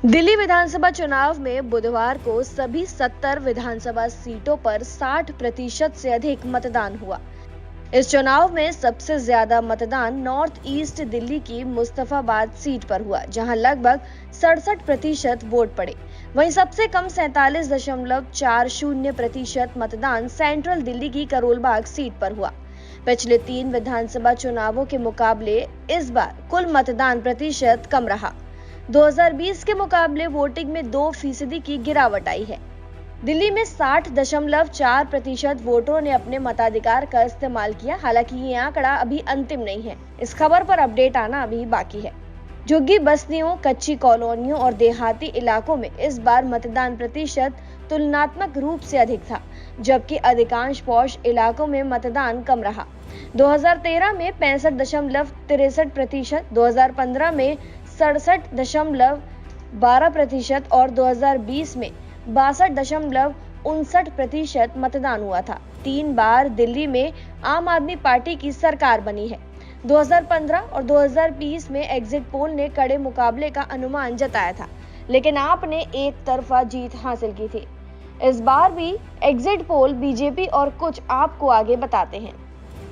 दिल्ली विधानसभा चुनाव में बुधवार को सभी 70 विधानसभा सीटों पर 60% से अधिक मतदान हुआ। इस चुनाव में सबसे ज्यादा मतदान नॉर्थ ईस्ट दिल्ली की मुस्तफाबाद सीट पर हुआ, जहां लगभग 67% वोट पड़े। वहीं सबसे कम 47.40% मतदान सेंट्रल दिल्ली की करोलबाग सीट पर हुआ। पिछले 3 विधानसभा चुनावों के मुकाबले इस बार कुल मतदान प्रतिशत कम रहा। 2020 के मुकाबले वोटिंग में 2% की गिरावट आई है। दिल्ली में 60.4% वोटरों ने अपने मताधिकार का इस्तेमाल किया। हालांकि ये आंकड़ा अभी अंतिम नहीं है। इस खबर पर अपडेट आना अभी बाकी है। झुग्गी बस्तियों, कच्ची कॉलोनियों और देहाती इलाकों में इस बार मतदान प्रतिशत तुलनात्मक रूप से अधिक था, जबकि अधिकांश पॉश इलाकों में मतदान कम रहा। 2013 में 65.63%, 2015 में 67.12% और 2020 में 62.59% मतदान हुआ था। 3 बार दिल्ली में आम आदमी पार्टी की सरकार बनी है। 2015 और 2020 में एग्जिट पोल ने कड़े मुकाबले का अनुमान जताया था, लेकिन आपने एक तरफा जीत हासिल की थी। इस बार भी एग्जिट पोल बीजेपी और कुछ आपको आगे बताते हैं।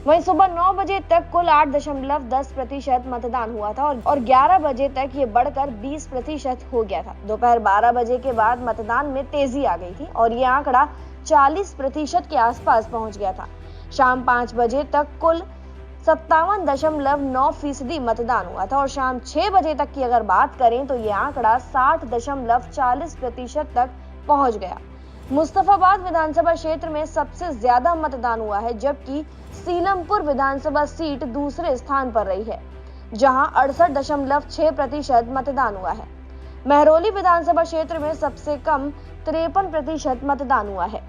वहीं सुबह 9 बजे तक कुल 8.10% मतदान हुआ था और 11 बजे तक ये बढ़कर 20% हो गया था। दोपहर 12 बजे के बाद मतदान में तेजी आ गई थी और ये आंकड़ा 40% के आसपास पहुंच गया था। शाम 5 बजे तक कुल 57.9% मतदान हुआ था और शाम 6 बजे तक की अगर बात करें तो ये आंकड़ा 60.40% तक पहुंच गया। मुस्तफाबाद विधानसभा क्षेत्र में सबसे ज्यादा मतदान हुआ है, जबकि सीलमपुर विधानसभा सीट दूसरे स्थान पर रही है, जहां 68.6% मतदान हुआ है। महरौली विधानसभा क्षेत्र में सबसे कम 53% मतदान हुआ है।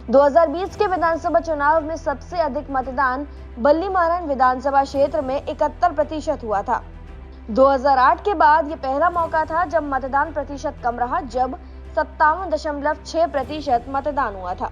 2020 के विधानसभा चुनाव में सबसे अधिक मतदान बल्ली महाराज विधानसभा क्षेत्र में 71% हुआ था। 2008 के बाद ये पहला मौका था जब मतदान प्रतिशत कम रहा, जब 57.6% मतदान हुआ था।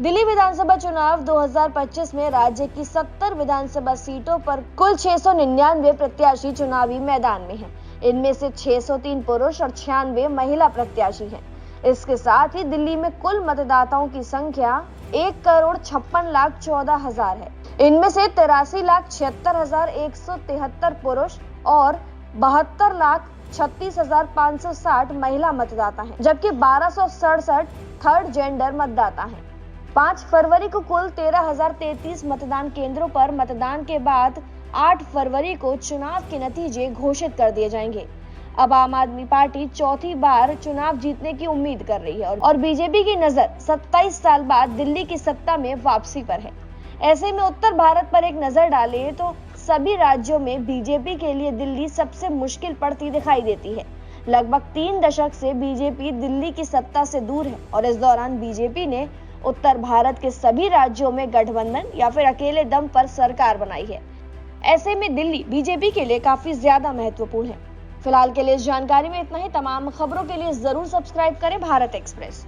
दिल्ली विधानसभा चुनाव 2025 में राज्य की 70 विधानसभा सीटों पर कुल 699 प्रत्याशी चुनावी मैदान में हैं। इनमें से 603 पुरुष और 96 महिला प्रत्याशी हैं। इसके साथ ही दिल्ली में कुल मतदाताओं की संख्या 1,56,14,000 है। इनमें से 83,76,173 पुरुष और 72,36,560 महिला मतदाता हैं, जबकि 1,267 थर्ड जेंडर मतदाता हैं। 5 फरवरी को कुल 13,033 मतदान केंद्रों पर मतदान के बाद 8 फरवरी को चुनाव के नतीजे घोषित कर दिए जाएंगे। अब आम आदमी पार्टी चौथी बार चुनाव जीतने की उम्मीद कर रही है और बीजेपी की नजर 27 साल बाद दिल्ली की सत्ता में वापसी पर है। ऐसे में उत्तर भारत पर एक नजर डालें तो सभी राज्यों में बीजेपी के लिए दिल्ली सबसे मुश्किल पड़ती दिखाई देती है। लगभग 3 दशक से बीजेपी दिल्ली की सत्ता से दूर है और इस दौरान बीजेपी ने उत्तर भारत के सभी राज्यों में गठबंधन या फिर अकेले दम पर सरकार बनाई है। ऐसे में दिल्ली बीजेपी के लिए काफी ज्यादा महत्वपूर्ण है। फिलहाल के लिए इस जानकारी में इतना ही। तमाम खबरों के लिए जरूर सब्सक्राइब करें भारत एक्सप्रेस।